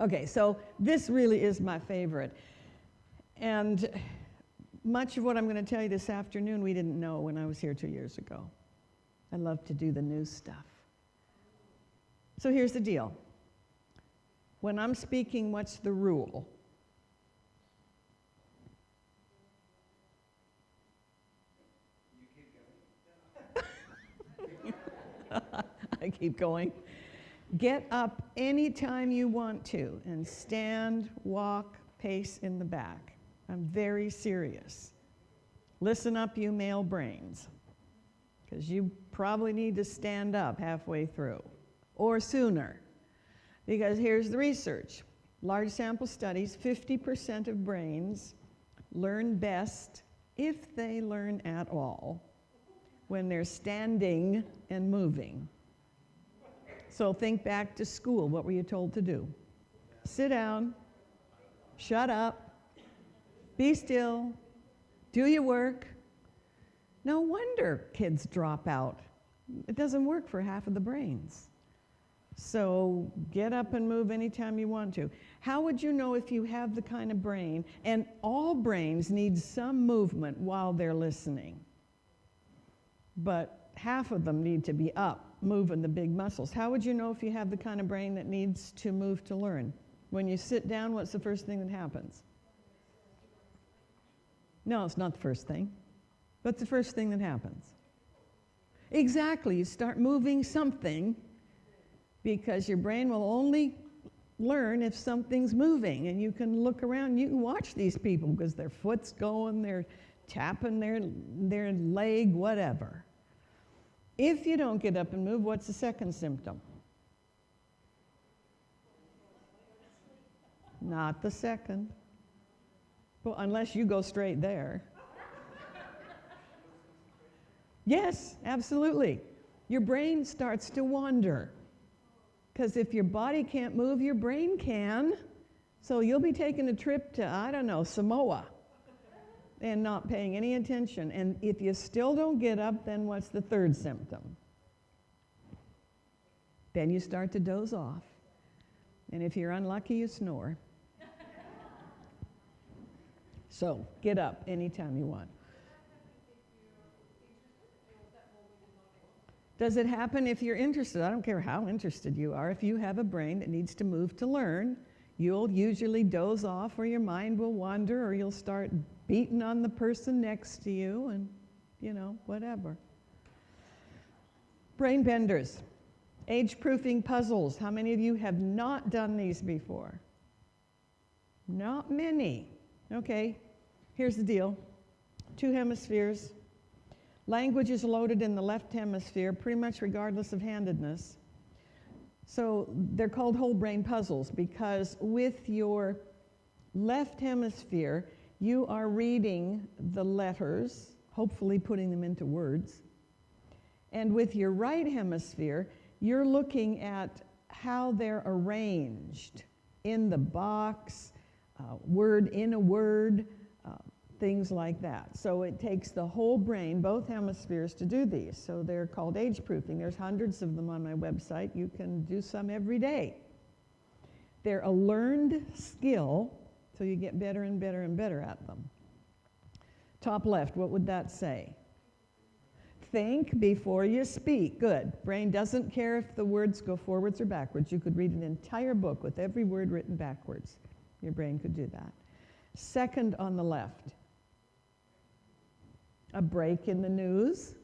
Okay, so this really is my favorite. And much of what I'm going to tell you this afternoon we didn't know when I was here 2 years ago. I love to do the new stuff. So here's the deal. When I'm speaking, what's the rule? I keep going. Get up anytime you want to and stand, walk, pace in the back. I'm very serious. Listen up, you male brains, because you probably need to stand up halfway through or sooner. Because here's the research. Large sample studies, 50% of brains learn best, if they learn at all, when they're standing and moving. So think back to school. What were you told to do? Sit down, shut up, be still, do your work. No wonder kids drop out. It doesn't work for half of the brains. So get up and move anytime you want to. How would you know if you have the kind of brain, and all brains need some movement while they're listening, but half of them need to be up, moving the big muscles. How would you know if you have the kind of brain that needs to move to learn? When you sit down, what's the first thing that happens? No, it's not the first thing. What's the first thing that happens? Exactly, you start moving something, because your brain will only learn if something's moving. And you can look around, you can watch these people because their foot's going, they're tapping their leg, whatever. If you don't get up and move, what's the second symptom? Not the second. Well, unless you go straight there. Yes, absolutely. Your brain starts to wander. Because if your body can't move, your brain can. So you'll be taking a trip to, I don't know, Samoa, and not paying any attention. And if you still don't get up, then what's the third symptom? Then you start to doze off. And if you're unlucky, you snore. So get up anytime you want. Does it happen if you're interested? I don't care how interested you are. If you have a brain that needs to move to learn, you'll usually doze off, or your mind will wander, or you'll start beating on the person next to you, and, whatever. Brain benders. Age-proofing puzzles. How many of you have not done these before? Not many. Okay, here's the deal. 2 hemispheres. Language is loaded in the left hemisphere, pretty much regardless of handedness. So they're called whole brain puzzles, because with your left hemisphere, you are reading the letters, hopefully putting them into words. And with your right hemisphere, you're looking at how they're arranged in the box, word in a word, things like that. So it takes the whole brain, both hemispheres, to do these. So they're called age-proofing. There's hundreds of them on my website. You can do some every day. They're a learned skill, so you get better and better and better at them. Top left, what would that say? Think before you speak. Good. Brain doesn't care if the words go forwards or backwards. You could read an entire book with every word written backwards. Your brain could do that. Second on the left, a break in the news.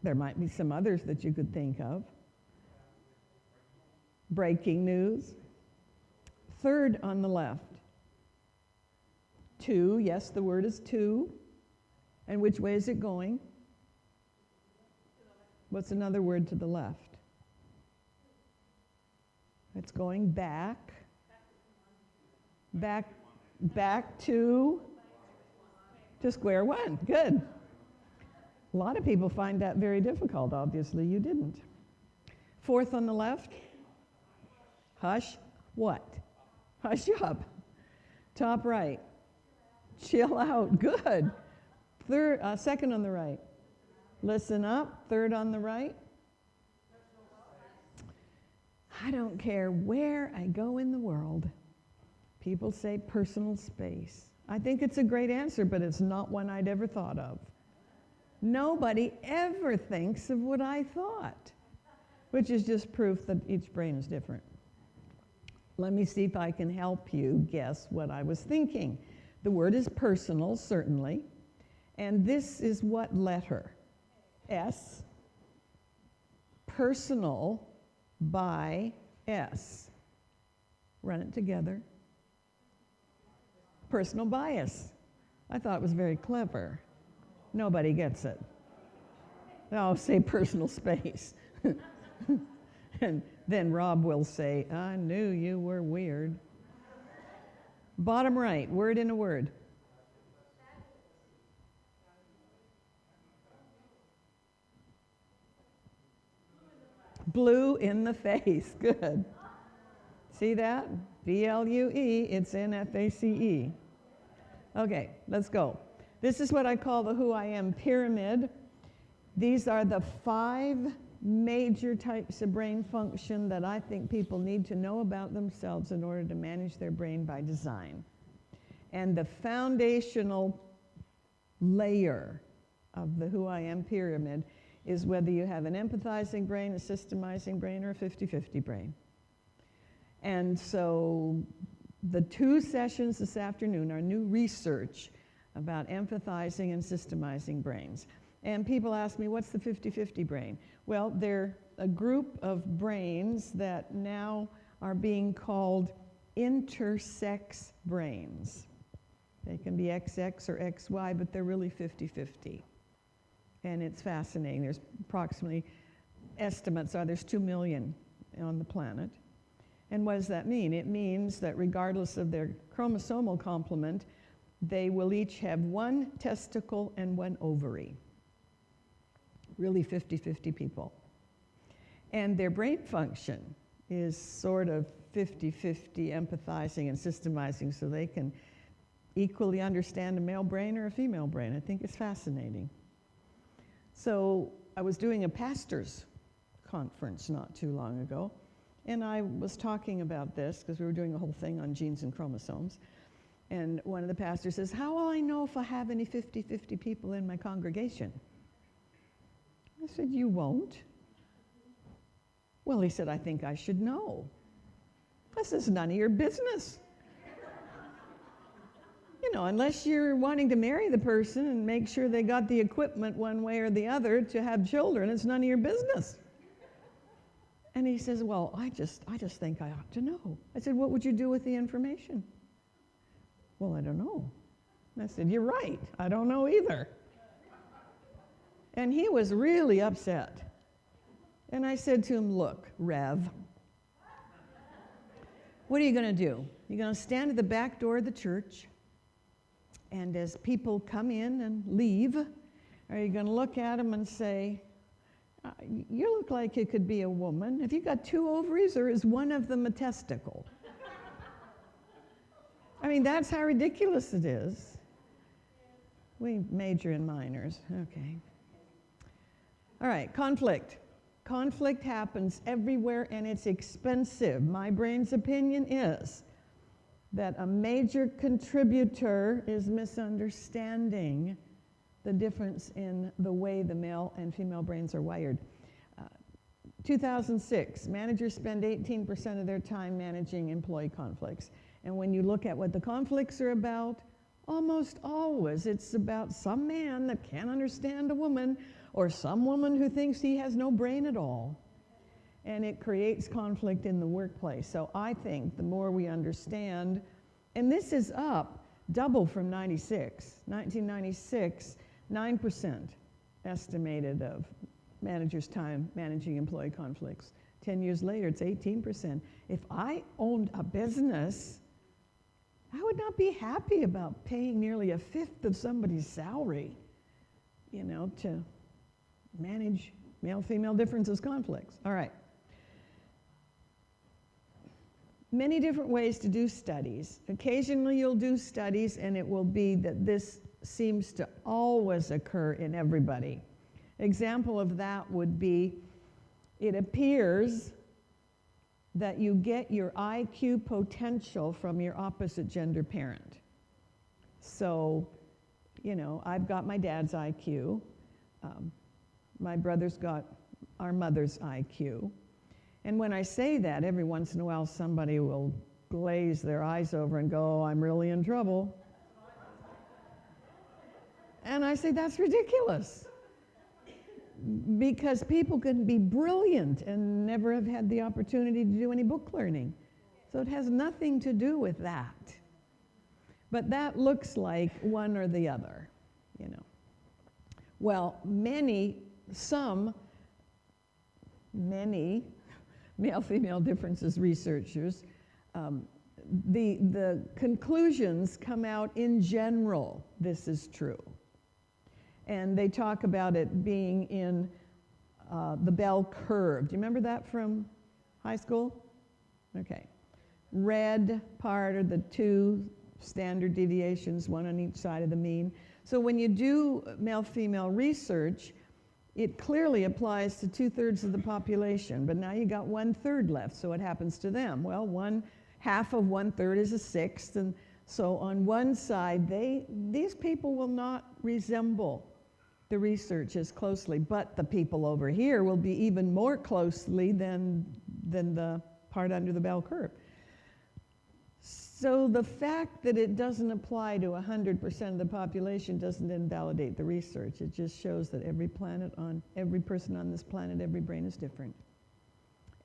There might be some others that you could think of. Breaking news. Third on the left, to. Yes, the word is to. And which way is it going? What's another word to the left? It's going back. Back to square one. Good. A lot of people find that very difficult. Obviously, you didn't. Fourth on the left. Hush. What? Hush up. Top right. Chill out. Good. Second on the right. Listen up. Third on the right. I don't care where I go in the world, people say personal space. I think it's a great answer, but it's not one I'd ever thought of. Nobody ever thinks of what I thought, which is just proof that each brain is different. Let me see if I can help you guess what I was thinking. The word is personal, certainly, and this is what letter? S. Personal by S. Run it together. Personal bias. I thought it was very clever. Nobody gets it. Oh, say personal space. And then Rob will say, I knew you were weird. Bottom right, word in a word. Blue in the face. Good. See that? B-L-U-E, it's N-F-A-C-E. Okay, let's go. This is what I call the Who I Am pyramid. These are the 5 major types of brain function that I think people need to know about themselves in order to manage their brain by design. And the foundational layer of the Who I Am pyramid is whether you have an empathizing brain, a systemizing brain, or a 50-50 brain. And so the 2 sessions this afternoon are new research about empathizing and systemizing brains. And people ask me, what's the 50-50 brain? Well, they're a group of brains that now are being called intersex brains. They can be XX or XY, but they're really 50-50. And it's fascinating. There's approximately, estimates are there's 2 million on the planet. And what does that mean? It means that regardless of their chromosomal complement, they will each have 1 testicle and 1 ovary. Really 50-50 people. And their brain function is sort of 50-50 empathizing and systemizing, so they can equally understand a male brain or a female brain. I think it's fascinating. So I was doing a pastor's conference not too long ago, and I was talking about this because we were doing a whole thing on genes and chromosomes. And one of the pastors says, how will I know if I have any 50-50 people in my congregation? I said, you won't. Well, he said, I think I should know. I said, it's none of your business. You know, unless you're wanting to marry the person and make sure they got the equipment one way or the other to have children, it's none of your business. And he says, well, I just think I ought to know. I said, what would you do with the information? Well, I don't know. And I said, you're right. I don't know either. And he was really upset. And I said to him, look, Rev, what are you going to do? You're going to stand at the back door of the church, and as people come in and leave, are you going to look at them and say, you look like it could be a woman. Have you got 2 ovaries, or is one of them a testicle? I mean, that's how ridiculous it is. We major in minors. Okay. All right, conflict. Conflict happens everywhere, and it's expensive. My brain's opinion is that a major contributor is misunderstanding the difference in the way the male and female brains are wired. 2006, managers spend 18% of their time managing employee conflicts. And when you look at what the conflicts are about, almost always it's about some man that can't understand a woman, or some woman who thinks he has no brain at all. And it creates conflict in the workplace. So I think the more we understand, and this is up double from 96. 1996, 9% estimated of managers' time managing employee conflicts. 10 years later, it's 18%. If I owned a business, I would not be happy about paying nearly 1/5 of somebody's salary, you know, to manage male-female differences conflicts. All right. Many different ways to do studies. Occasionally you'll do studies and it will be that this seems to always occur in everybody. Example of that would be, it appears that you get your IQ potential from your opposite gender parent. So, you know, I've got my dad's IQ. My brother's got our mother's IQ. And when I say that, every once in a while somebody will glaze their eyes over and go, "Oh, I'm really in trouble." And I say, that's ridiculous. Because people can be brilliant and never have had the opportunity to do any book learning. So it has nothing to do with that. But that looks like one or the other, you know. Well, many male-female differences researchers, the conclusions come out in general, this is true. And they talk about it being in the bell curve. Do you remember that from high school? Okay. Red part are the two standard deviations, one on each side of the mean. So when you do male-female research, it clearly applies to 2/3 of the population, but now you got 1/3 left, so what happens to them? Well, half of 1/3 is a sixth, and so on one side, these people will not resemble the research as closely, but the people over here will be even more closely than the part under the bell curve. So the fact that it doesn't apply to 100% of the population doesn't invalidate the research. It just shows that every person on this planet, every brain is different.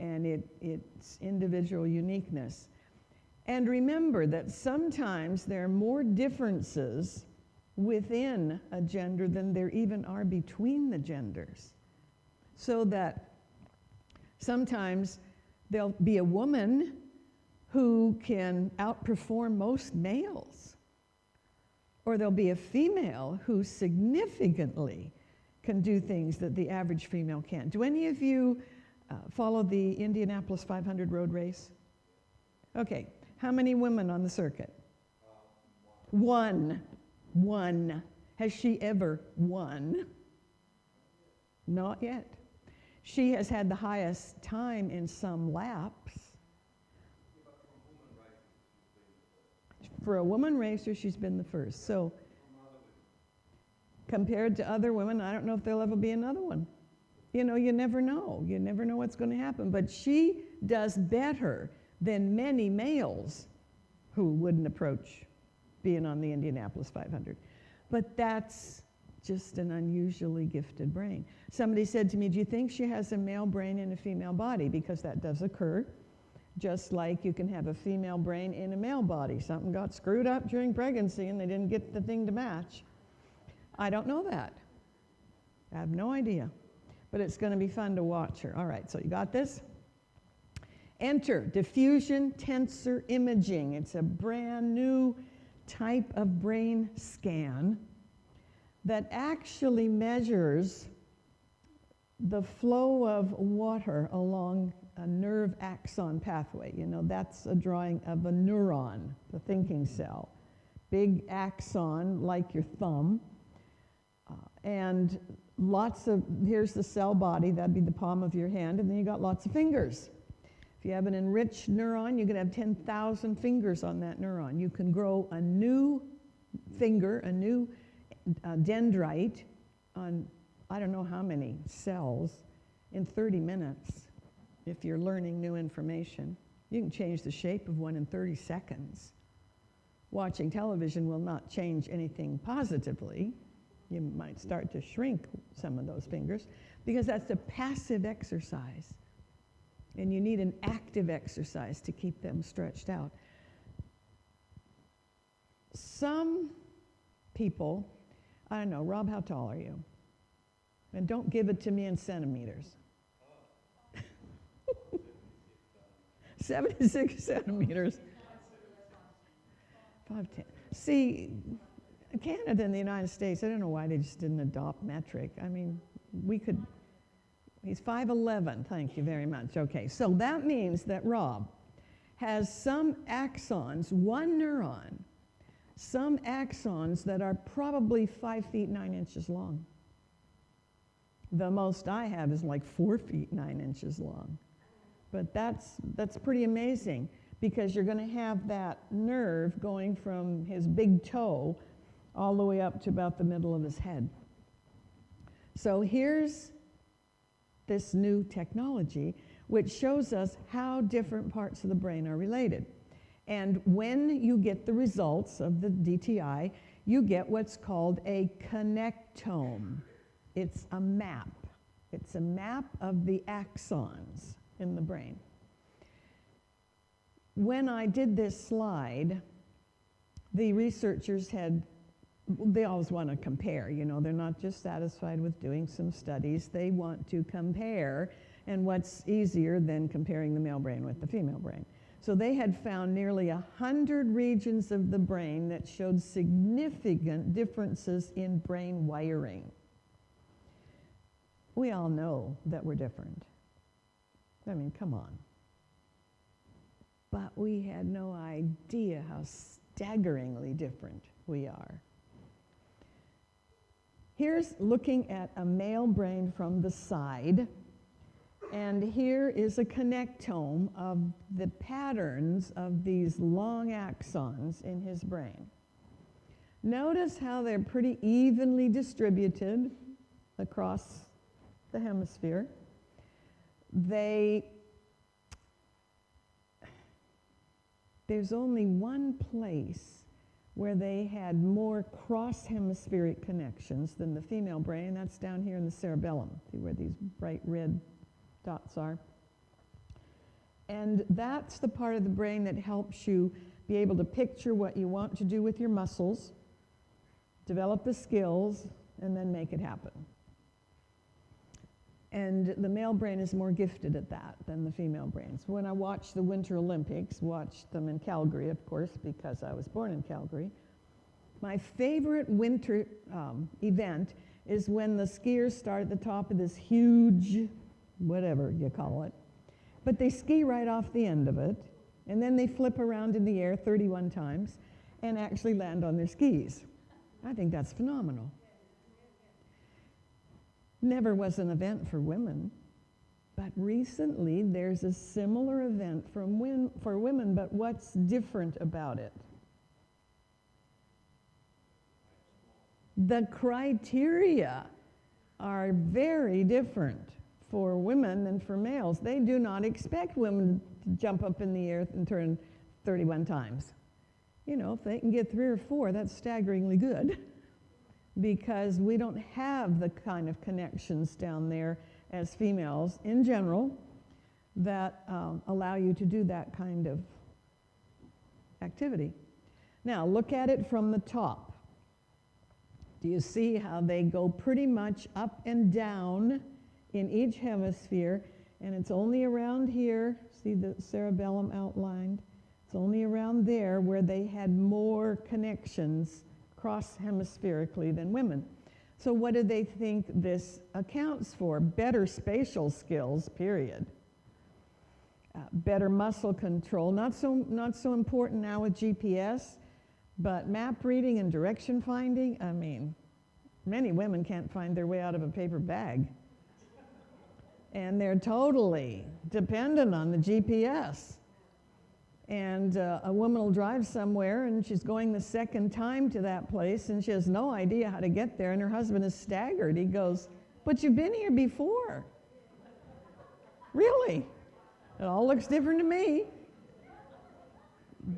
And it's individual uniqueness. And remember that sometimes there are more differences within a gender than there even are between the genders. So that sometimes there'll be a woman who can outperform most males. Or there'll be a female who significantly can do things that the average female can't. Do any of you follow the Indianapolis 500 road race? Okay, how many women on the circuit? One. Has she ever won? Not yet. She has had the highest time in some laps. For a woman racer, she's been the first. So, compared to other women, I don't know if there'll ever be another one. You know, you never know. You never know what's going to happen. But she does better than many males who wouldn't approach being on the Indianapolis 500. But that's just an unusually gifted brain. Somebody said to me, do you think she has a male brain in a female body? Because that does occur. Just like you can have a female brain in a male body. Something got screwed up during pregnancy and they didn't get the thing to match. I don't know that. I have no idea. But it's going to be fun to watch her. All right, so you got this? Enter diffusion tensor imaging. It's a brand new type of brain scan that actually measures the flow of water along a nerve axon pathway. You know, that's a drawing of a neuron, the thinking cell. Big axon like your thumb. And here's the cell body, that'd be the palm of your hand, and then you got lots of fingers. If you have an enriched neuron, you can have 10,000 fingers on that neuron. You can grow a new finger, a new dendrite on I don't know how many cells in 30 minutes if you're learning new information. You can change the shape of one in 30 seconds. Watching television will not change anything positively. You might start to shrink some of those fingers because that's a passive exercise. And you need an active exercise to keep them stretched out. Some people, I don't know, Rob, how tall are you? And don't give it to me in centimeters. 76 centimeters. 5'10". See, Canada and the United States, I don't know why they just didn't adopt metric. I mean, he's 5'11", thank you very much. Okay, so that means that Rob has some axons, one neuron, some axons that are probably 5 feet 9 inches long. The most I have is like 4 feet 9 inches long. But that's pretty amazing, because you're going to have that nerve going from his big toe all the way up to about the middle of his head. So here's this new technology which shows us how different parts of the brain are related. And when you get the results of the DTI, you get what's called a connectome. It's a map. It's a map of the axons in the brain. When I did this slide, the researchers they always want to compare, they're not just satisfied with doing some studies, they want to compare, and what's easier than comparing the male brain with the female brain. So they had found nearly 100 regions of the brain that showed significant differences in brain wiring. We all know that we're different. I mean, come on. But we had no idea how staggeringly different we are. Here's looking at a male brain from the side, and here is a connectome of the patterns of these long axons in his brain. Notice how they're pretty evenly distributed across the hemisphere. There's only one place where they had more cross-hemispheric connections than the female brain. That's down here in the cerebellum. See where these bright red dots are? And that's the part of the brain that helps you be able to picture what you want to do with your muscles, develop the skills, and then make it happen. And the male brain is more gifted at that than the female brain. So when I watch the Winter Olympics, watched them in Calgary, of course, because I was born in Calgary, my favorite winter event is when the skiers start at the top of this huge, whatever you call it, but they ski right off the end of it, and then they flip around in the air 31 times and actually land on their skis. I think that's phenomenal. Never was an event for women, but recently there's a similar event for women, but what's different about it? The criteria are very different for women than for males. They do not expect women to jump up in the air and turn 31 times. If they can get 3 or 4, that's staggeringly good, because we don't have the kind of connections down there as females in general that allow you to do that kind of activity. Now, look at it from the top. Do you see how they go pretty much up and down in each hemisphere? And it's only around here, see the cerebellum outlined? It's only around there where they had more connections cross-hemispherically than women. So what do they think this accounts for? Better spatial skills, period. Better muscle control, not so important now with GPS, but map reading and direction finding. I mean, many women can't find their way out of a paper bag. And they're totally dependent on the GPS. And a woman will drive somewhere, and she's going the second time to that place, and she has no idea how to get there, and her husband is staggered. He goes, "But you've been here before." Really? It all looks different to me.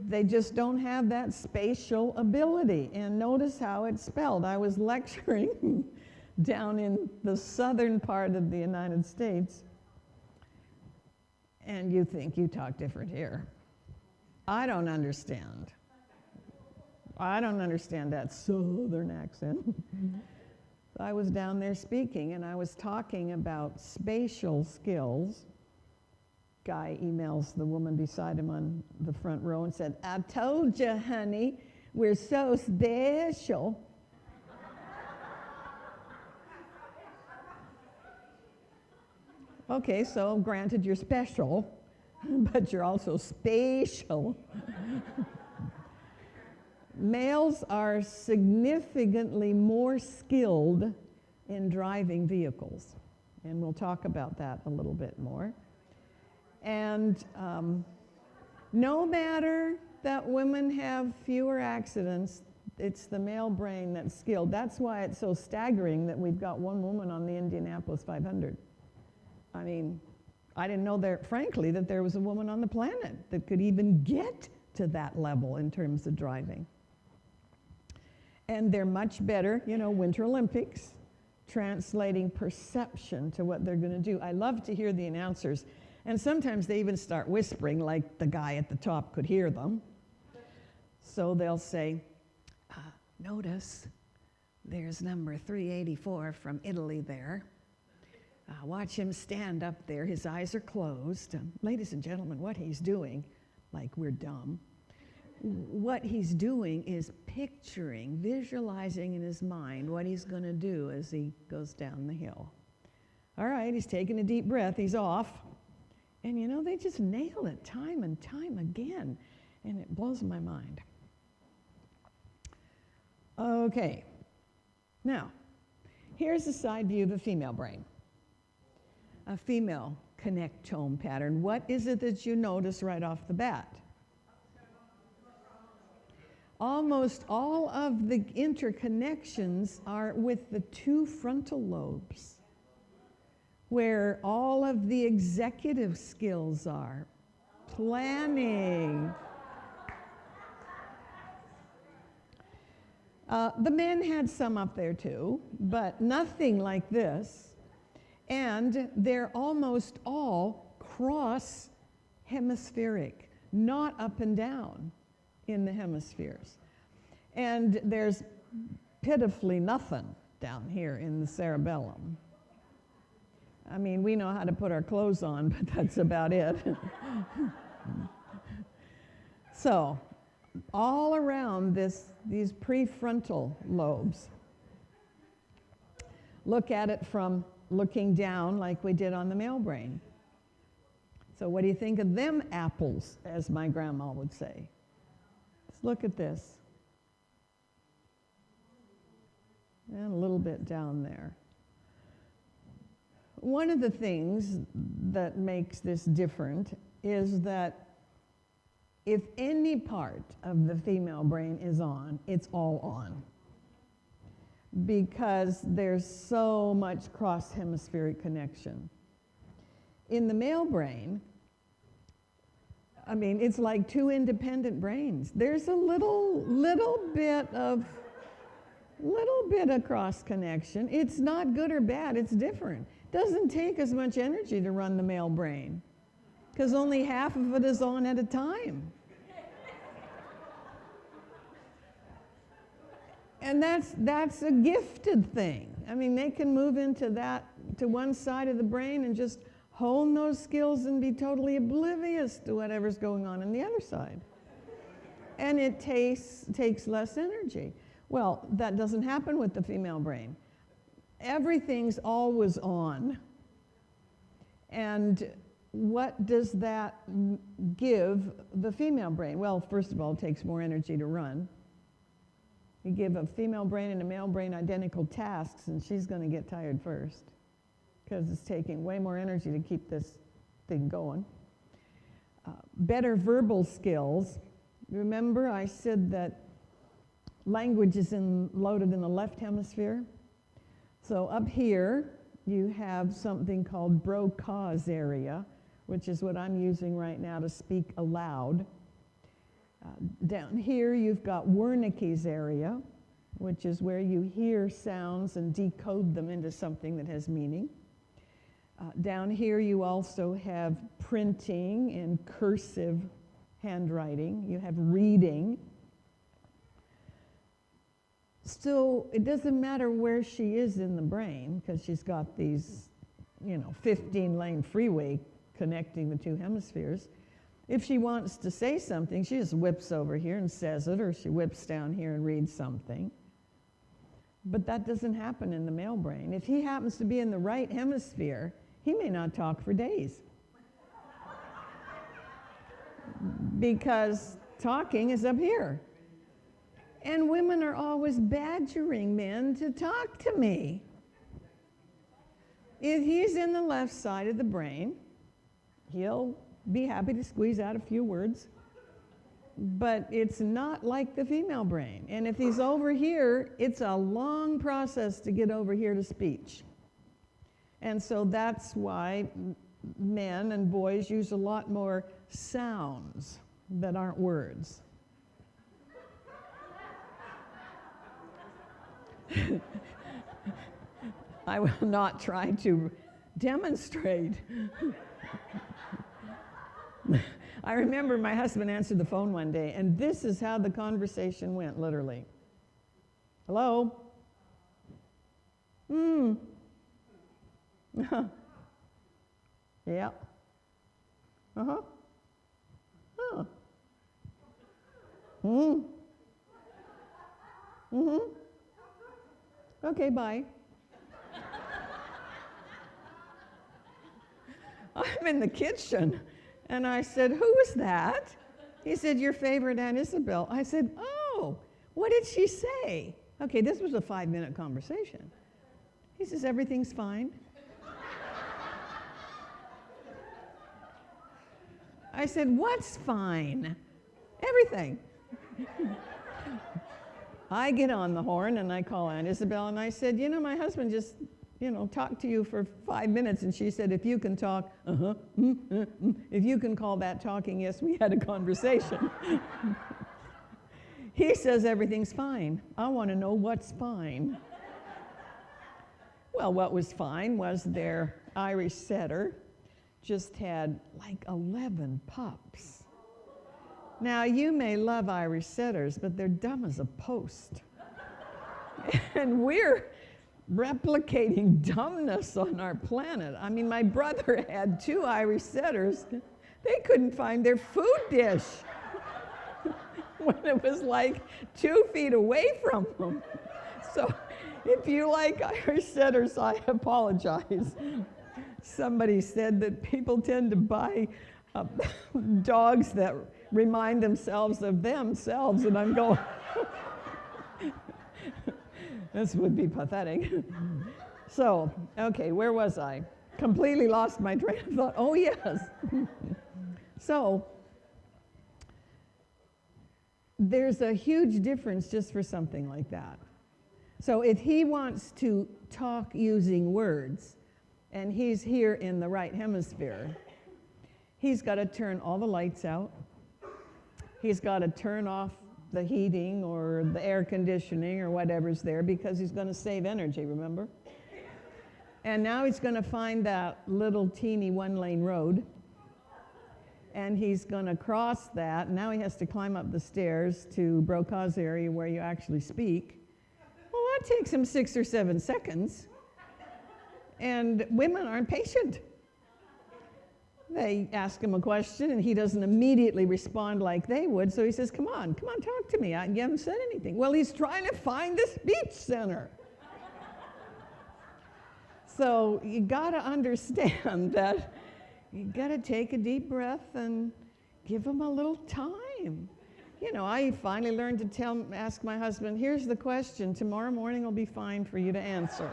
They just don't have that spatial ability. And notice how it's spelled. I was lecturing down in the southern part of the United States, and you think you talk different here. I don't understand. I don't understand that southern accent. I was down there speaking, and I was talking about spatial skills. Guy emails the woman beside him on the front row and said, "I told you, honey, we're so special." Okay, so granted you're special, but you're also spatial. Males are significantly more skilled in driving vehicles, and we'll talk about that a little bit more. And no matter that women have fewer accidents, it's the male brain that's skilled. That's why it's so staggering that we've got one woman on the Indianapolis 500. I mean, I didn't know there, frankly, that there was a woman on the planet that could even get to that level in terms of driving. And they're much better, you know, Winter Olympics, translating perception to what they're going to do. I love to hear the announcers, and sometimes they even start whispering like the guy at the top could hear them. So they'll say, notice there's number 384 from Italy there. Watch him stand up there. His eyes are closed. Ladies and gentlemen, what he's doing, like we're dumb, what he's doing is picturing, visualizing in his mind what he's going to do as he goes down the hill. All right, he's taking a deep breath. He's off. And, you know, they just nail it time and time again. And it blows my mind. Okay. Now, here's a side view of the female brain. A female connectome pattern. What is it that you notice right off the bat? Almost all of the interconnections are with the two frontal lobes, where all of the executive skills are. Planning. The men had some up there too, but nothing like this. And they're almost all cross-hemispheric, not up and down in the hemispheres. And there's pitifully nothing down here in the cerebellum. I mean, we know how to put our clothes on, but that's about it. So, all around these prefrontal lobes. Look at it from looking down like we did on the male brain. So what do you think of them apples, as my grandma would say? Let's look at this. And a little bit down there. One of the things that makes this different is that if any part of the female brain is on, it's all on. Because there's so much cross-hemispheric connection. In the male brain, I mean, it's like two independent brains. There's a little bit of cross connection. It's not good or bad, it's different. Doesn't take as much energy to run the male brain, because only half of it is on at a time. And that's a gifted thing. I mean, they can move into to one side of the brain and just hone those skills and be totally oblivious to whatever's going on the other side. And it takes less energy. Well, that doesn't happen with the female brain. Everything's always on. And what does that give the female brain? Well, first of all, it takes more energy to run. You give a female brain and a male brain identical tasks, and she's going to get tired first, because it's taking way more energy to keep this thing going. Better verbal skills. Remember I said that language is loaded in the left hemisphere? So up here, you have something called Broca's area, which is what I'm using right now to speak aloud. Down here, you've got Wernicke's area, which is where you hear sounds and decode them into something that has meaning. Down here, you also have printing and cursive handwriting. You have reading. Still, it doesn't matter where she is in the brain, because she's got these, 15-lane freeway connecting the two hemispheres. If she wants to say something, she just whips over here and says it, or she whips down here and reads something. But that doesn't happen in the male brain. If he happens to be in the right hemisphere, he may not talk for days. Because talking is up here. And women are always badgering men to talk to me. If he's in the left side of the brain, he'll be happy to squeeze out a few words. But it's not like the female brain. And if he's over here, it's a long process to get over here to speech. And so that's why men and boys use a lot more sounds that aren't words. I will not try to demonstrate. I remember my husband answered the phone one day, and this is how the conversation went, literally. Hello? Yeah. Uh-huh. Huh. Okay, bye. I'm in the kitchen, and I said, who was that? He said, your favorite Aunt Isabel. I said, oh, what did she say? Okay, this was a 5-minute conversation. He says, everything's fine. I said, what's fine? Everything. I get on the horn and I call Aunt Isabel and I said, you know, my husband just, talked to you for 5 minutes, and she said, if you can talk, if you can call that talking, yes, we had a conversation. He says everything's fine. I want to know what's fine. Well, what was fine was their Irish setter just had like 11 pups. Now, you may love Irish setters, but they're dumb as a post. And we're replicating dumbness on our planet. I mean, my brother had 2 Irish setters. They couldn't find their food dish when it was like 2 feet away from them. So if you like Irish setters, I apologize. Somebody said that people tend to buy dogs that remind themselves of themselves, and I'm going, this would be pathetic. So, okay, where was I? Completely lost my train of thought. Oh, yes. So, there's a huge difference just for something like that. So if he wants to talk using words, and he's here in the right hemisphere, he's got to turn all the lights out. He's got to turn off the heating or the air conditioning or whatever's there, because he's going to save energy, remember? And now he's going to find that little teeny 1-lane road, and he's going to cross that. Now he has to climb up the stairs to Brokaw's area where you actually speak. Well, that takes him 6 or 7 seconds. And women aren't patient. They ask him a question, and he doesn't immediately respond like they would, so he says, come on, talk to me. You haven't said anything. Well, he's trying to find the speech center. So you got to understand that you got to take a deep breath and give him a little time. I finally learned to ask my husband, here's the question. Tomorrow morning will be fine for you to answer.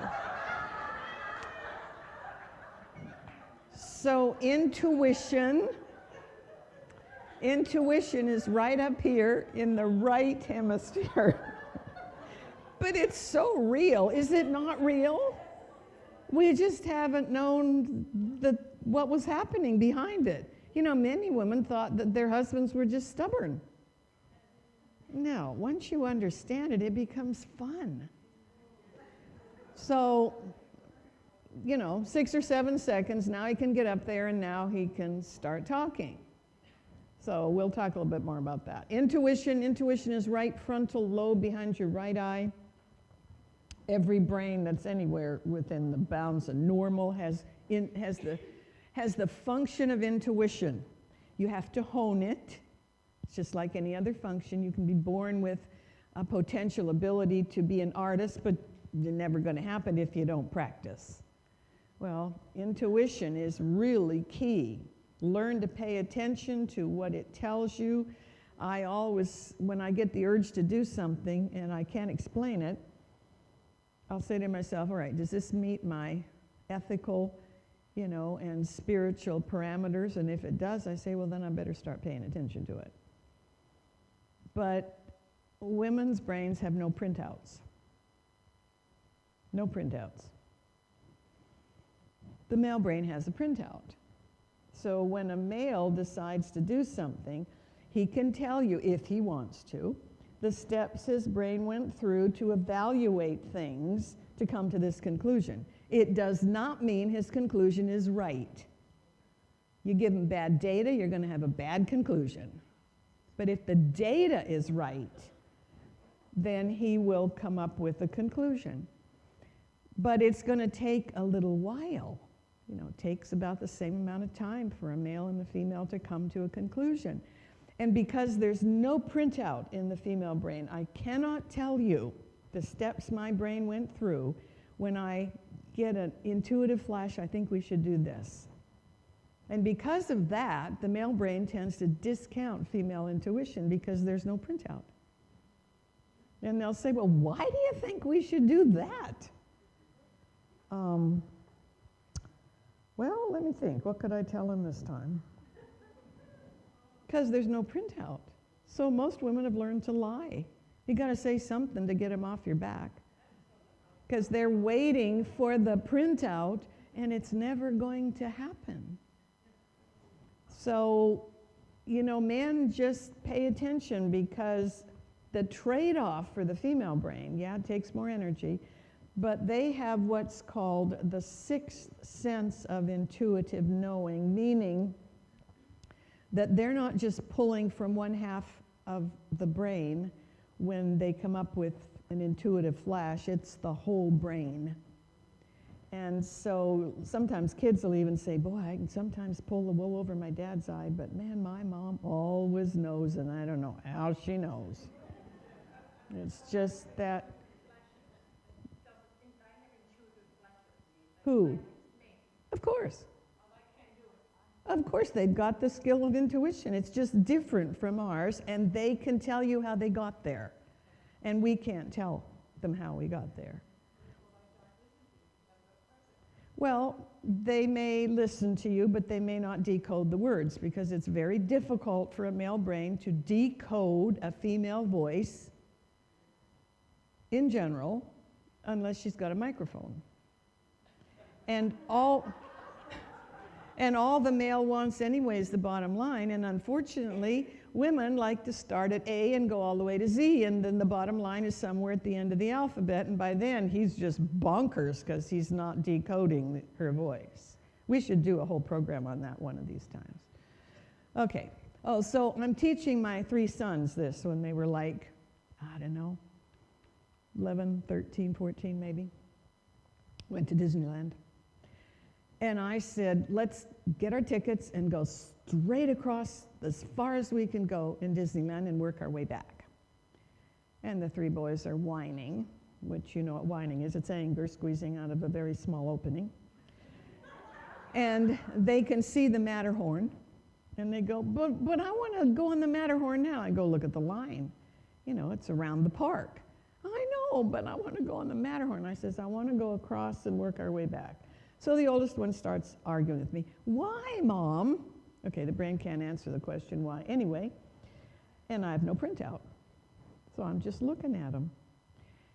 So intuition is right up here in the right hemisphere. But it's so real. Is it not real? We just haven't known what was happening behind it. Many women thought that their husbands were just stubborn. No, once you understand it, it becomes fun. So, 6 or 7 seconds, now he can get up there and now he can start talking. So we'll talk a little bit more about that. Intuition is right frontal lobe behind your right eye. Every brain that's anywhere within the bounds of normal has the function of intuition. You have to hone it. It's just like any other function. You can be born with a potential ability to be an artist, but it's never going to happen if you don't practice. Well, intuition is really key. Learn to pay attention to what it tells you. I always, when I get the urge to do something and I can't explain it, I'll say to myself, all right, does this meet my ethical, and spiritual parameters, and if it does, I say, well, then I better start paying attention to it. But women's brains have no printouts. No printouts. The male brain has a printout. So when a male decides to do something, he can tell you, if he wants to, the steps his brain went through to evaluate things to come to this conclusion. It does not mean his conclusion is right. You give him bad data, you're going to have a bad conclusion. But if the data is right, then he will come up with a conclusion. But it's going to take a little while. It takes about the same amount of time for a male and a female to come to a conclusion. And because there's no printout in the female brain, I cannot tell you the steps my brain went through when I get an intuitive flash, I think we should do this. And because of that, the male brain tends to discount female intuition because there's no printout. And they'll say, well, why do you think we should do that? Well, let me think. What could I tell him this time? Because there's no printout. So most women have learned to lie. You got to say something to get them off your back. Because they're waiting for the printout, and it's never going to happen. So, men just pay attention, because the trade-off for the female brain, it takes more energy, but they have what's called the sixth sense of intuitive knowing, meaning that they're not just pulling from one half of the brain when they come up with an intuitive flash, it's the whole brain. And so sometimes kids will even say, boy, I can sometimes pull the wool over my dad's eye, but man, my mom always knows, and I don't know how she knows. It's just that. Who? Of course. Of course, they've got the skill of intuition. It's just different from ours, and they can tell you how they got there. And we can't tell them how we got there. Well, they may listen to you, but they may not decode the words, because it's very difficult for a male brain to decode a female voice in general, unless she's got a microphone. And all the male wants anyway is the bottom line, and unfortunately, women like to start at A and go all the way to Z, and then the bottom line is somewhere at the end of the alphabet, and by then he's just bonkers because he's not decoding her voice. We should do a whole program on that one of these times. Okay. Oh, so I'm teaching my 3 sons this when they were like, I don't know, 11, 13, 14 maybe. Went to Disneyland. And I said, let's get our tickets and go straight across as far as we can go in Disneyland and work our way back. And the 3 boys are whining, which you know what whining is. It's anger squeezing out of a very small opening. And they can see the Matterhorn. And they go, but I want to go on the Matterhorn now. I go, look at the line. It's around the park. I know, but I want to go on the Matterhorn. I says, I want to go across and work our way back. So the oldest one starts arguing with me. Why, Mom? Okay, the brain can't answer the question why anyway, and I have no printout. So I'm just looking at him.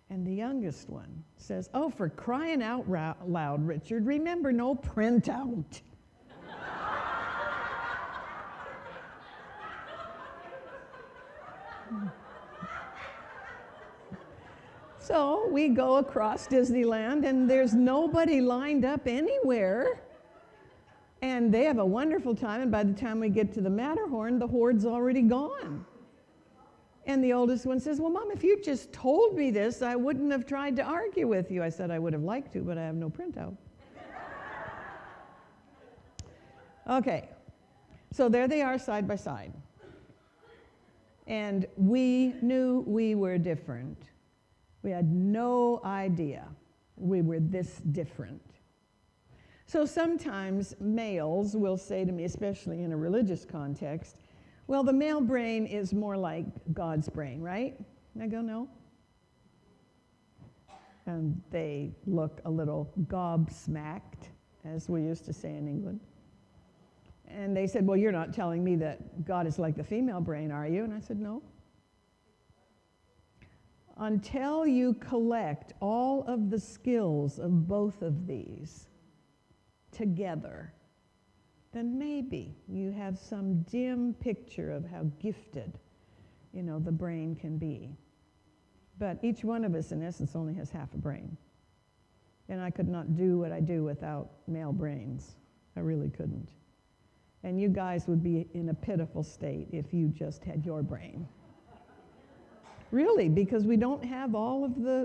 And the youngest one says, oh, for crying out loud, Richard, remember, no printout. So we go across Disneyland, and there's nobody lined up anywhere. And they have a wonderful time, and by the time we get to the Matterhorn, the horde's already gone. And the oldest one says, well, Mom, if you just told me this, I wouldn't have tried to argue with you. I said I would have liked to, but I have no printout. Okay, so there they are side by side. And we knew we were different. We had no idea we were this different. So sometimes males will say to me, especially in a religious context, well, the male brain is more like God's brain, right? And I go, no. And they look a little gobsmacked as we used to say in England. And they said, well, you're not telling me that God is like the female brain, are you? And I said, no. Until you collect all of the skills of both of these together, then maybe you have some dim picture of how gifted, the brain can be. But each one of us, in essence, only has half a brain. And I could not do what I do without male brains. I really couldn't. And you guys would be in a pitiful state if you just had your brain. Really, because we don't have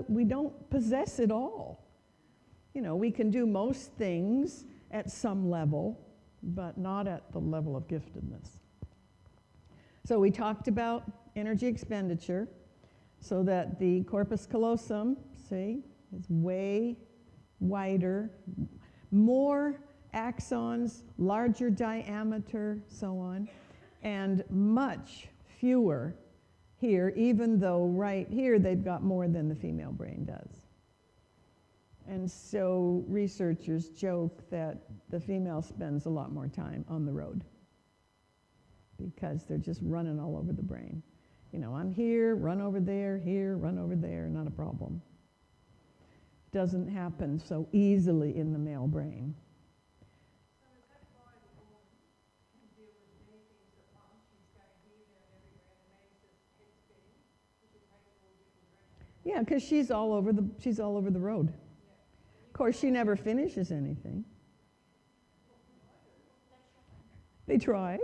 we don't possess it all. We can do most things at some level, but not at the level of giftedness. So we talked about energy expenditure, so that the corpus callosum, is way wider, more axons, larger diameter, so on, and much fewer here, even though right here they've got more than the female brain does. And so researchers joke that the female spends a lot more time on the road because they're just running all over the brain. I'm here, run over there, not a problem. Doesn't happen so easily in the male brain. So is that why the woman can deal with many things at once? She's going here, there, and everywhere, and the man's just head spinning. She should take it all different directions. Yeah, because she's all over the road. Yeah. Of course, she never finishes anything. They try.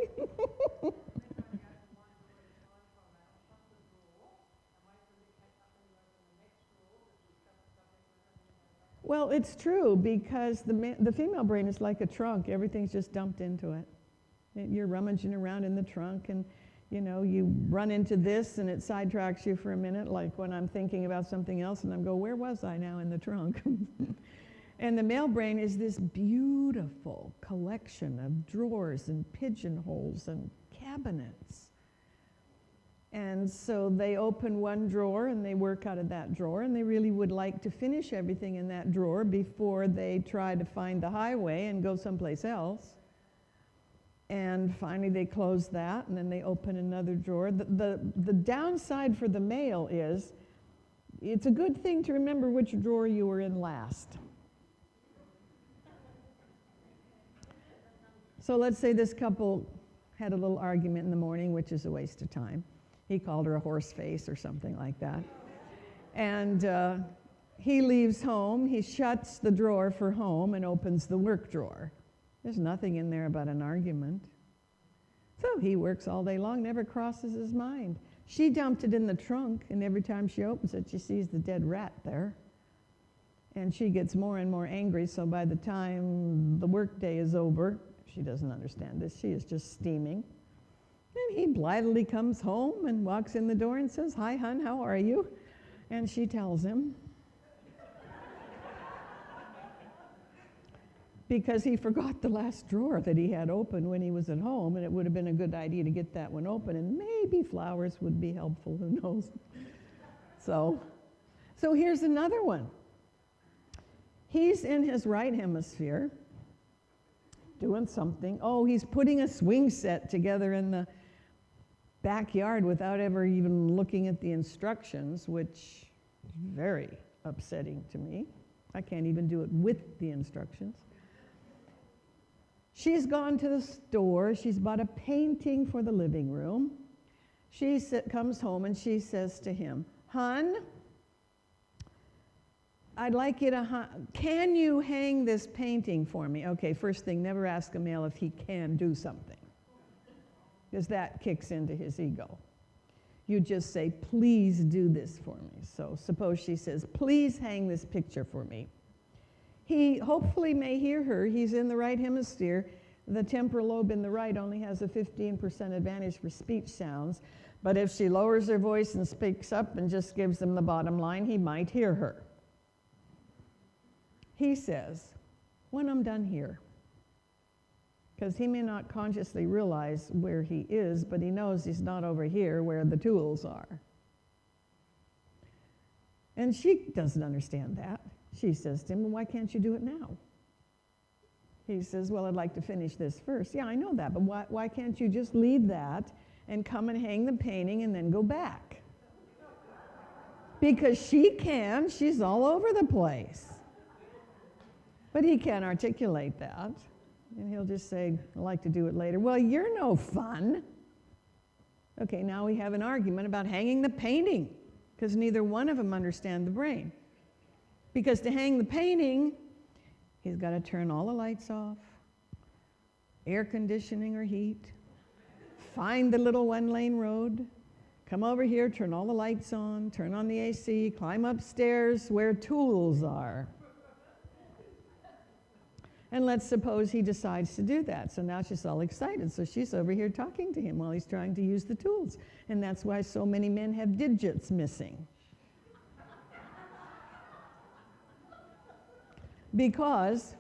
Well, it's true, because the female brain is like a trunk. Everything's just dumped into it. You're rummaging around in the trunk, and you run into this, and it sidetracks you for a minute, like when I'm thinking about something else, and I'm go, where was I now in the trunk? And the male brain is this beautiful collection of drawers and pigeonholes and cabinets. And so they open one drawer and they work out of that drawer, and they really would like to finish everything in that drawer before they try to find the highway and go someplace else. And finally they close that, and then they open another drawer. The downside for the male is it's a good thing to remember which drawer you were in last. So let's say this couple had a little argument in the morning, which is a waste of time. He called her a horse face or something like that. And he leaves home, he shuts the drawer for home and opens the work drawer. There's nothing in there about an argument. So he works all day long, never crosses his mind. She dumped it in the trunk, and every time she opens it, she sees the dead rat there. And she gets more and more angry, so by the time the work day is over, she doesn't understand this, she is just steaming. And he blithely comes home and walks in the door and says, "Hi, hon, how are you?" And she tells him. Because he forgot the last drawer that he had open when he was at home, and it would have been a good idea to get that one open, and maybe flowers would be helpful, who knows. So here's another one. He's in his right hemisphere doing something. Oh, he's putting a swing set together in the backyard without ever even looking at the instructions, which is very upsetting to me. I can't even do it with the instructions. She's gone to the store. She's bought a painting for the living room. She comes home and she says to him, "Hon, I'd like you to, can you hang this painting for me?" Okay, first thing, never ask a male if he can do something, because that kicks into his ego. You just say, "Please do this for me." So suppose she says, "Please hang this picture for me." He hopefully may hear her. He's in the right hemisphere. The temporal lobe in the right only has a 15% advantage for speech sounds. But if she lowers her voice and speaks up and just gives him the bottom line, he might hear her. He says, "When I'm done here," because he may not consciously realize where he is, but he knows he's not over here where the tools are. And she doesn't understand that. She says to him, "Well, why can't you do it now?" He says, well, I'd like to finish this first. Yeah, I know that, but why can't you just leave that and come and hang the painting and then go back? Because she can. She's all over the place. But he can't articulate that. And he'll just say, I'd like to do it later. Well, you're no fun. Okay, now we have an argument about hanging the painting, because neither one of them understand the brain. Because to hang the painting, he's got to turn all the lights off, air conditioning or heat, find the little one-lane road, come over here, turn all the lights on, turn on the AC, climb upstairs where tools are. And let's suppose he decides to do that. So now she's all excited. So she's over here talking to him while he's trying to use the tools. And that's why so many men have digits missing. Because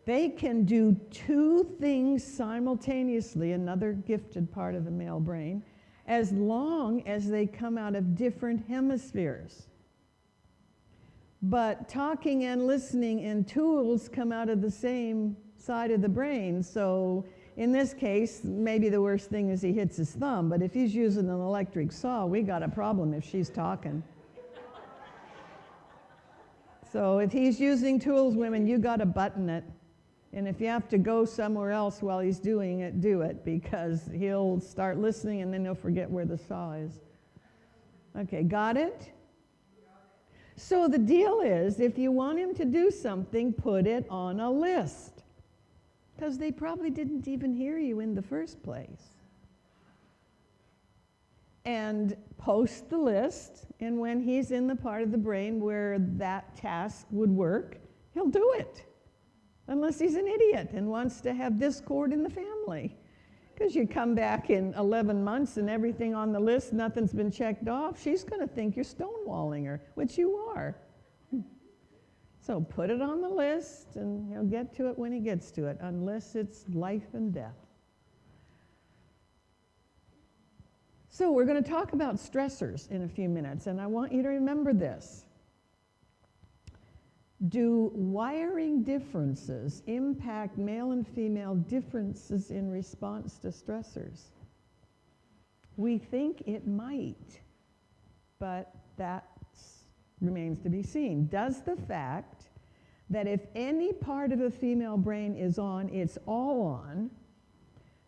they can do two things simultaneously, another gifted part of the male brain, as long as they come out of different hemispheres. But talking and listening and tools come out of the same side of the brain. So in this case, maybe the worst thing is he hits his thumb, but if he's using an electric saw, we got a problem if she's talking. So if he's using tools, women, you got to button it. And if you have to go somewhere else while he's doing it, do it, because he'll start listening and then he'll forget where the saw is. Okay, got it? So the deal is, if you want him to do something, put it on a list, because they probably didn't even hear you in the first place. And post the list, and when he's in the part of the brain where that task would work, he'll do it. Unless he's an idiot and wants to have discord in the family. Because you come back in 11 months and everything on the list, nothing's been checked off, she's going to think you're stonewalling her, which you are. So put it on the list, and he'll get to it when he gets to it, unless it's life and death. So we're going to talk about stressors in a few minutes, and I want you to remember this. Do wiring differences impact male and female differences in response to stressors? We think it might, but that remains to be seen. Does the fact that if any part of the female brain is on, it's all on,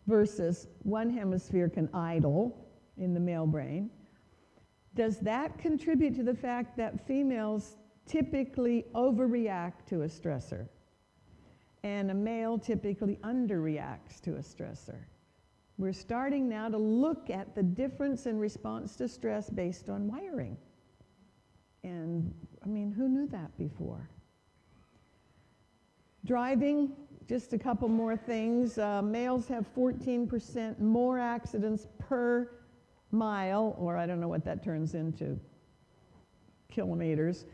versus one hemisphere can idle in the male brain, does that contribute to the fact that females typically overreact to a stressor and a male typically underreacts to a stressor? We're starting now to look at the difference in response to stress based on wiring. And I mean, who knew that before? Driving, just a couple more things. Males have 14% more accidents per mile, or I don't know what that turns into, kilometers.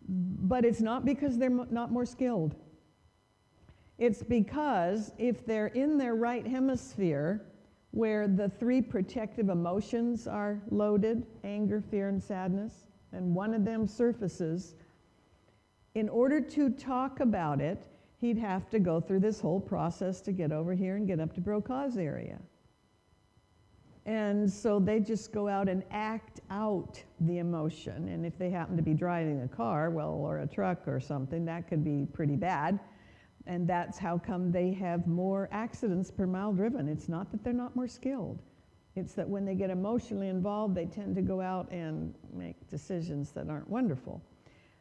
But it's not because they're not more skilled. It's because if they're in their right hemisphere, where the three protective emotions are loaded, anger, fear, and sadness, and one of them surfaces, in order to talk about it, he'd have to go through this whole process to get over here and get up to Brocau's area. And so they just go out and act out the emotion. And if they happen to be driving a car, well, or a truck or something, that could be pretty bad. And that's how come they have more accidents per mile driven. It's not that they're not more skilled. It's that when they get emotionally involved, they tend to go out and make decisions that aren't wonderful.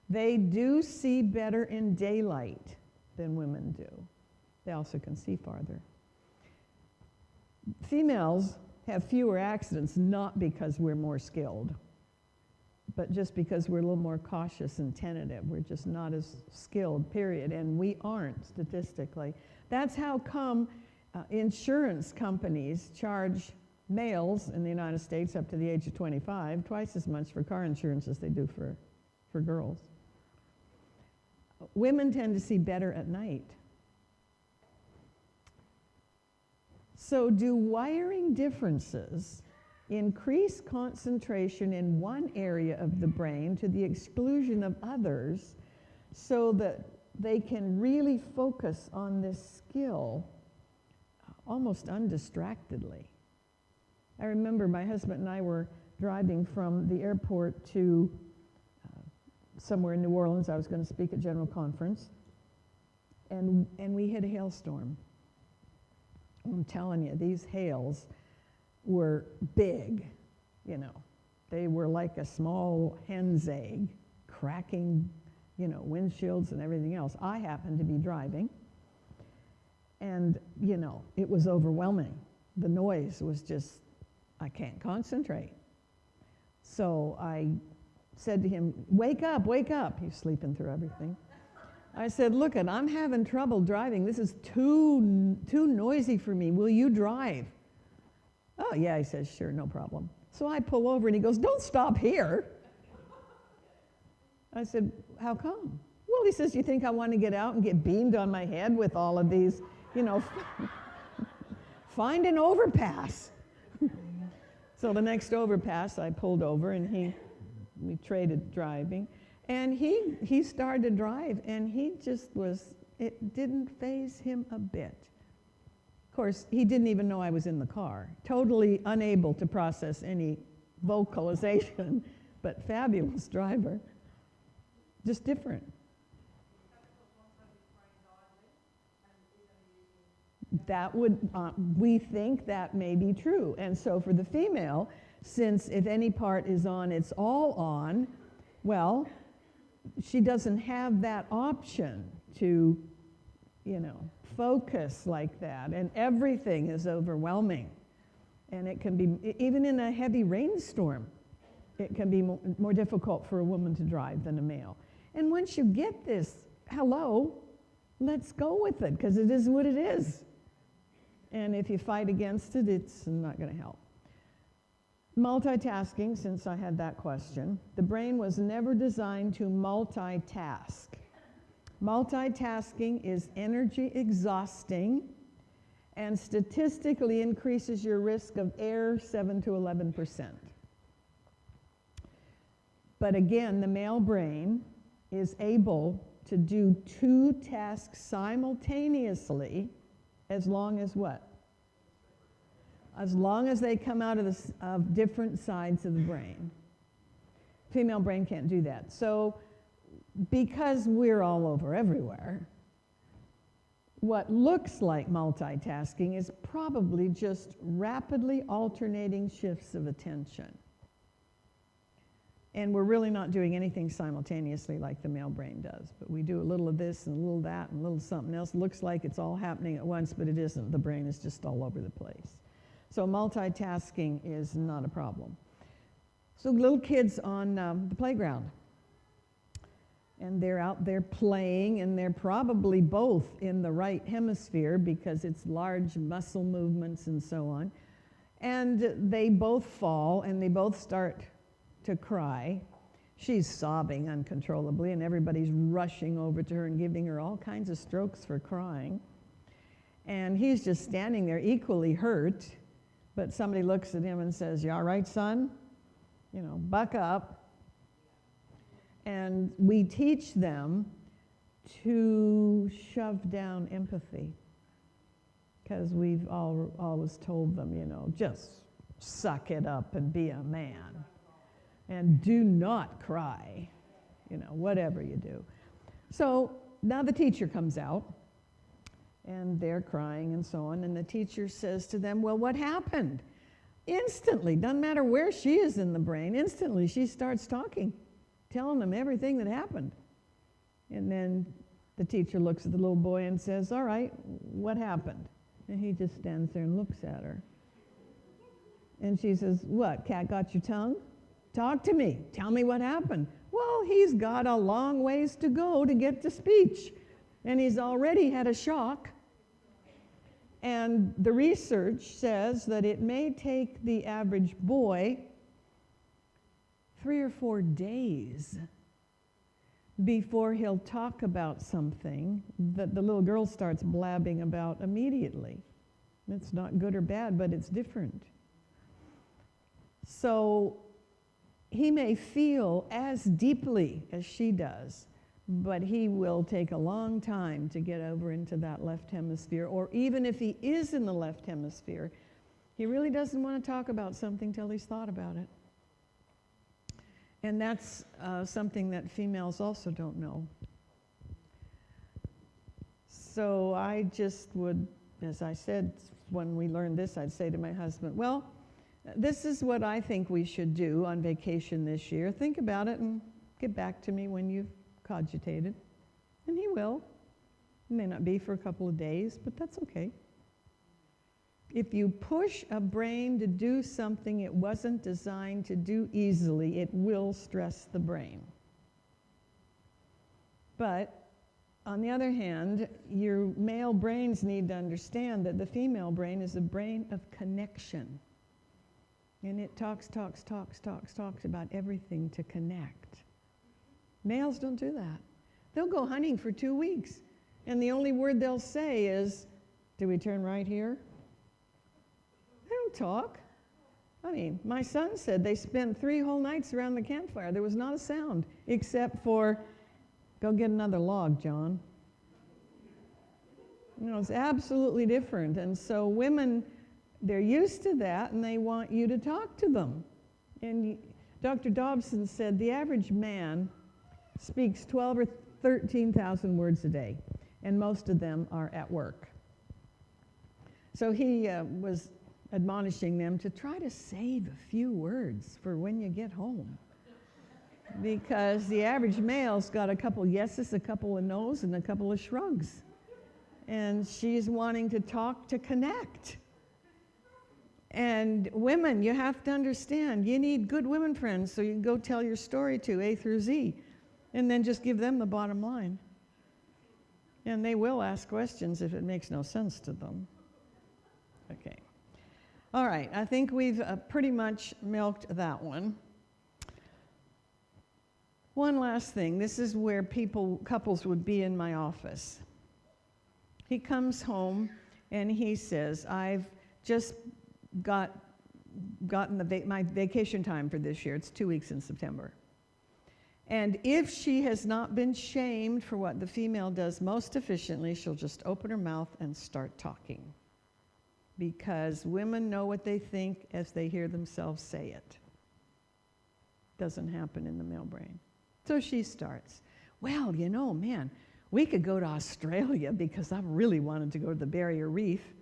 They do see better in daylight than women do. They also can see farther. Females have fewer accidents, not because we're more skilled, but just because we're a little more cautious and tentative. We're just not as skilled, period, and we aren't statistically. That's how come insurance companies charge males in the United States up to the age of 25 twice as much for car insurance as they do for girls. Women tend to see better at night. So do wiring differences increase concentration in one area of the brain to the exclusion of others, so that they can really focus on this skill almost undistractedly. I remember my husband and I were driving from the airport to somewhere in New Orleans. I was going to speak at General Conference, and we hit a hailstorm. I'm telling you, these hails were big, you know. They were like a small hen's egg, cracking, you know, windshields and everything else. I happened to be driving, and, you know, it was overwhelming. The noise was just, I can't concentrate. So I said to him, wake up, wake up. He's sleeping through everything. I said, look, I'm having trouble driving. This is too noisy for me. Will you drive? Oh, yeah, he says, sure, no problem. So I pull over, and he goes, don't stop here. I said, how come? Well, he says, you think I want to get out and get beamed on my head with all of these, you know, find an overpass. So the next overpass, I pulled over, and we traded driving. And he started to drive, and he just it didn't faze him a bit. Of course, he didn't even know I was in the car, totally unable to process any vocalization, but fabulous driver, just different. That would, we think that may be true. And so for the female, since if any part is on, it's all on, well, she doesn't have that option to, you know, focus like that, and everything is overwhelming. And it can be, even in a heavy rainstorm, it can be more difficult for a woman to drive than a male. And once you get this, hello, let's go with it, because it is what it is. And if you fight against it, it's not going to help. Multitasking, since I had that question, the brain was never designed to multitask. Multitasking is energy exhausting and statistically increases your risk of error 7 to 11%. But again, the male brain is able to do 2 tasks simultaneously, as long as what? As long as they come out of different sides of the brain. Female brain can't do that. So because we're all over everywhere, what looks like multitasking is probably just rapidly alternating shifts of attention. And we're really not doing anything simultaneously like the male brain does. But we do a little of this and a little of that and a little something else. It looks like it's all happening at once, but it isn't. The brain is just all over the place. So multitasking is not a problem. So little kids on the playground, and they're out there playing, and they're probably both in the right hemisphere because it's large muscle movements and so on. And they both fall, and they both start to cry. She's sobbing uncontrollably, and everybody's rushing over to her and giving her all kinds of strokes for crying. And he's just standing there equally hurt, but somebody looks at him and says, "You all right, son? You know, buck up." And we teach them to shove down empathy, because we've always told them, you know, just suck it up and be a man. And do not cry, you know, whatever you do. So now the teacher comes out, and they're crying and so on, and the teacher says to them, "Well, what happened?" Instantly, doesn't matter where she is in the brain, instantly she starts talking, telling them everything that happened. And then the teacher looks at the little boy and says, "All right, what happened?" And he just stands there and looks at her. And she says, "What, cat got your tongue? Talk to me. Tell me what happened." "Well, he's got a long ways to go to get to speech, and he's already had a shock. And the research says that it may take the average boy 3 or 4 days before he'll talk about something that the little girl starts blabbing about immediately." It's not good or bad, but it's different. So he may feel as deeply as she does, but he will take a long time to get over into that left hemisphere, or even if he is in the left hemisphere, he really doesn't want to talk about something till he's thought about it. And that's something that females also don't know. So I just would, as I said, when we learned this, I'd say to my husband, well, this is what I think we should do on vacation this year. Think about it and get back to me when you've cogitated. And he will. It may not be for a couple of days, but that's okay. If you push a brain to do something it wasn't designed to do easily, it will stress the brain. But on the other hand, your male brains need to understand that the female brain is a brain of connection. And it talks about everything to connect. Males don't do that. They'll go hunting for 2 weeks, and the only word they'll say is, "Do we turn right here?" They don't talk. I mean, my son said they spent 3 whole nights around the campfire. There was not a sound except for, "Go get another log, John." You know, it's absolutely different. And so women, they're used to that, and they want you to talk to them. And Dr. Dobson said the average man speaks 12 or 13,000 words a day, and most of them are at work. So he was admonishing them to try to save a few words for when you get home. Because the average male's got a couple yeses, a couple of no's, and a couple of shrugs. And she's wanting to talk to connect. And women, you have to understand, you need good women friends so you can go tell your story to A through Z, and then just give them the bottom line. And they will ask questions if it makes no sense to them. Okay. All right, I think we've pretty much milked that one. One last thing. This is where couples would be in my office. He comes home and he says, "I've just gotten my vacation time for this year. It's 2 weeks in September. And if she has not been shamed for what the female does most efficiently, she'll just open her mouth and start talking. Because women know what they think as they hear themselves say it. Doesn't happen in the male brain. So she starts, "Well, you know, man, we could go to Australia because I really wanted to go to the Barrier Reef.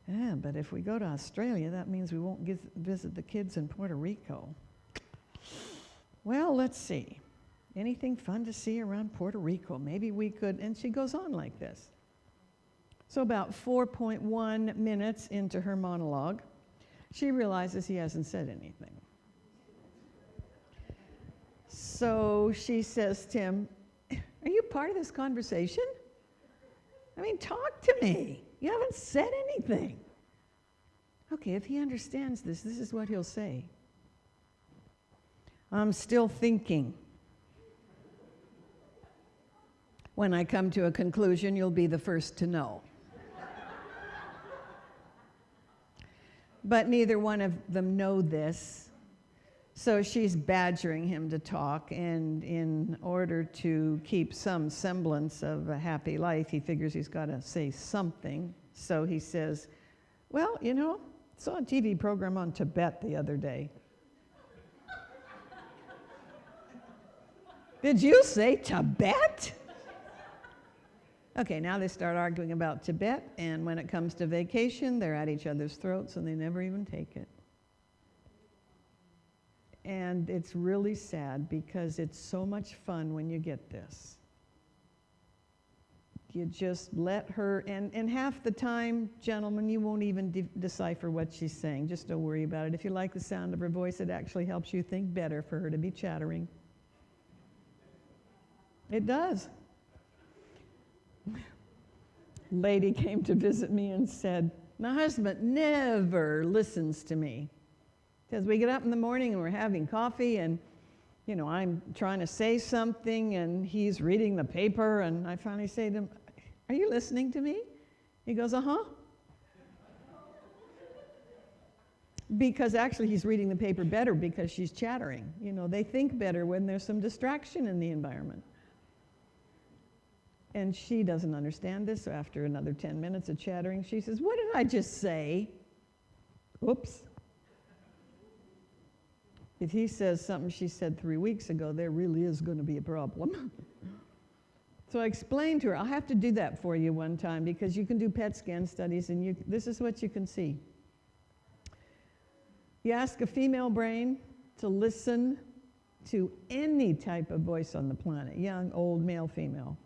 Yeah, but if we go to Australia, that means we won't visit the kids in Puerto Rico. Well, let's see. Anything fun to see around Puerto Rico? Maybe we could," and she goes on like this. So about 4.1 minutes into her monologue, she realizes he hasn't said anything. So she says, "Tim, are you part of this conversation? I mean, talk to me. You haven't said anything." Okay, if he understands this is what he'll say. "I'm still thinking. When I come to a conclusion, you'll be the first to know." But neither one of them know this. So she's badgering him to talk, and in order to keep some semblance of a happy life, he figures he's got to say something. So he says, "Well, you know, I saw a TV program on Tibet the other day." "Did you say Tibet?" Okay, now they start arguing about Tibet, and when it comes to vacation, they're at each other's throats, and they never even take it. And it's really sad because it's so much fun when you get this. You just let her, and half the time, gentlemen, you won't even decipher what she's saying. Just don't worry about it. If you like the sound of her voice, it actually helps you think better for her to be chattering. It does. Lady came to visit me and said, "My husband never listens to me. Because we get up in the morning and we're having coffee, and you know, I'm trying to say something and he's reading the paper, and I finally say to him, 'Are you listening to me?' He goes, 'Uh-huh.' Because actually he's reading the paper better because she's chattering. You know, they think better when there's some distraction in the environment. And she doesn't understand this, so after another 10 minutes of chattering, she says, "What did I just say?" Oops. If he says something she said 3 weeks ago, there really is going to be a problem. So I explained to her, I'll have to do that for you one time, because you can do PET scan studies, and this is what you can see. You ask a female brain to listen to any type of voice on the planet, young, old, male, female,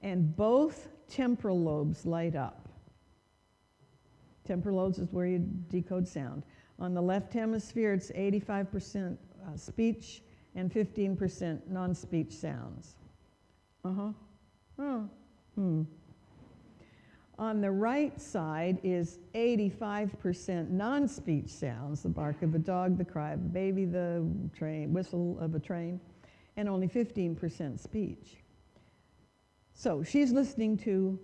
and both temporal lobes light up. Temporal lobes is where you decode sound. On the left hemisphere, it's 85% speech and 15% non-speech sounds. On the right side is 85% non-speech sounds, the bark of a dog, the cry of a baby, the whistle of a train, and only 15% speech. So she's listening to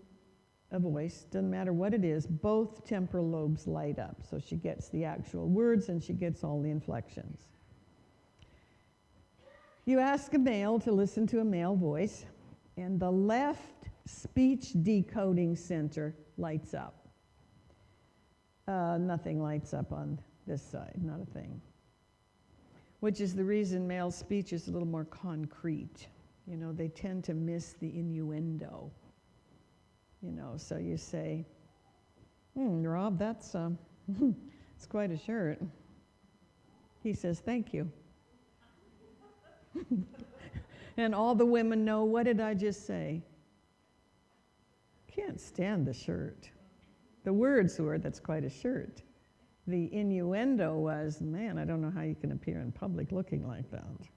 a voice, doesn't matter what it is, both temporal lobes light up. So she gets the actual words and she gets all the inflections. You ask a male to listen to a male voice, and the left speech decoding center lights up. Nothing lights up on this side, not a thing. Which is the reason male speech is a little more concrete. You know, they tend to miss the innuendo. You know, so you say, Rob, that's it's quite a shirt. He says, "Thank you." And all the women know, what did I just say? Can't stand the shirt. The words were, "That's quite a shirt." The innuendo was, "Man, I don't know how you can appear in public looking like that."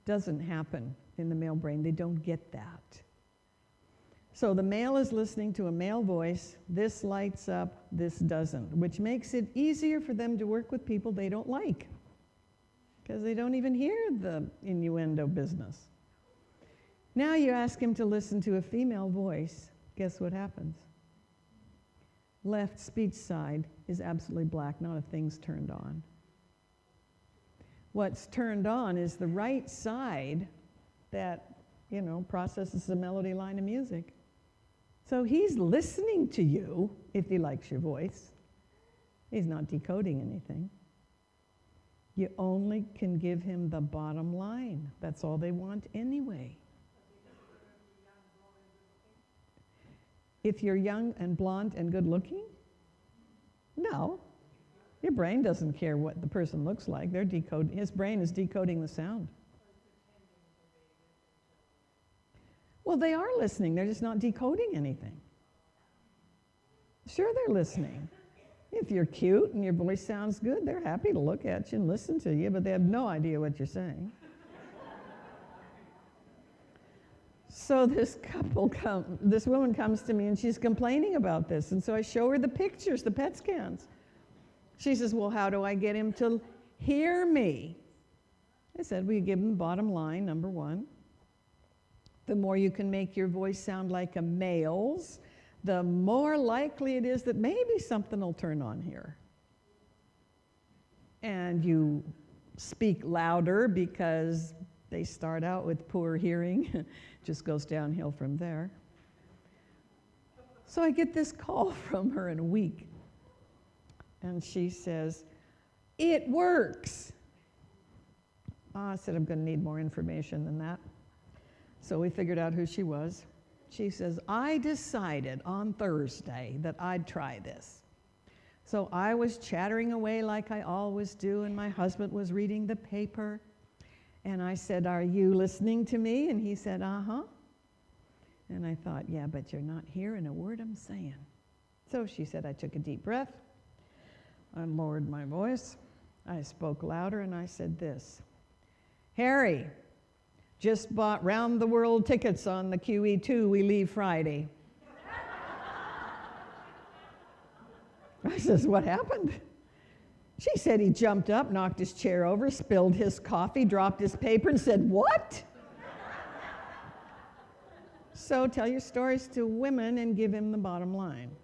Doesn't happen in the male brain. They don't get that. So the male is listening to a male voice. This lights up, this doesn't, which makes it easier for them to work with people they don't like, because they don't even hear the innuendo business. Now you ask him to listen to a female voice. Guess what happens? Left speech side is absolutely black, not a thing's turned on. What's turned on is the right side that, processes the melody line of music. So he's listening to you if he likes your voice. He's not decoding anything. You only can give him the bottom line. That's all they want anyway. If you're young and blonde and good looking? No. Your brain doesn't care what the person looks like. His brain is decoding the sound. Well, they are listening. They're just not decoding anything. Sure, they're listening. If you're cute and your voice sounds good, they're happy to look at you and listen to you, but they have no idea what you're saying. So this woman comes to me and she's complaining about this. And so I show her the pictures, the PET scans. She says, "Well, how do I get him to hear me?" I said, "Well, you give him the bottom line, number one. The more you can make your voice sound like a male's, the more likely it is that maybe something will turn on here. And you speak louder because they start out with poor hearing. Just goes downhill from there." So I get this call from her in a week. And she says, "It works." I said, "I'm going to need more information than that." So we figured out who she was. She says, "I decided on Thursday that I'd try this." So I was chattering away like I always do, and my husband was reading the paper. And I said, "Are you listening to me?" And he said, "Uh-huh." And I thought, yeah, but you're not hearing a word I'm saying. So she said, I took a deep breath. I lowered my voice. I spoke louder, and I said this: "Harry, just bought round-the-world tickets on the QE2. We leave Friday." I says, "What happened?" She said he jumped up, knocked his chair over, spilled his coffee, dropped his paper, and said, "What?" So tell your stories to women and give him the bottom line.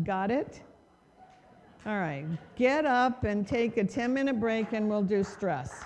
Got it? All right, get up and take a 10-minute break, and we'll do stress.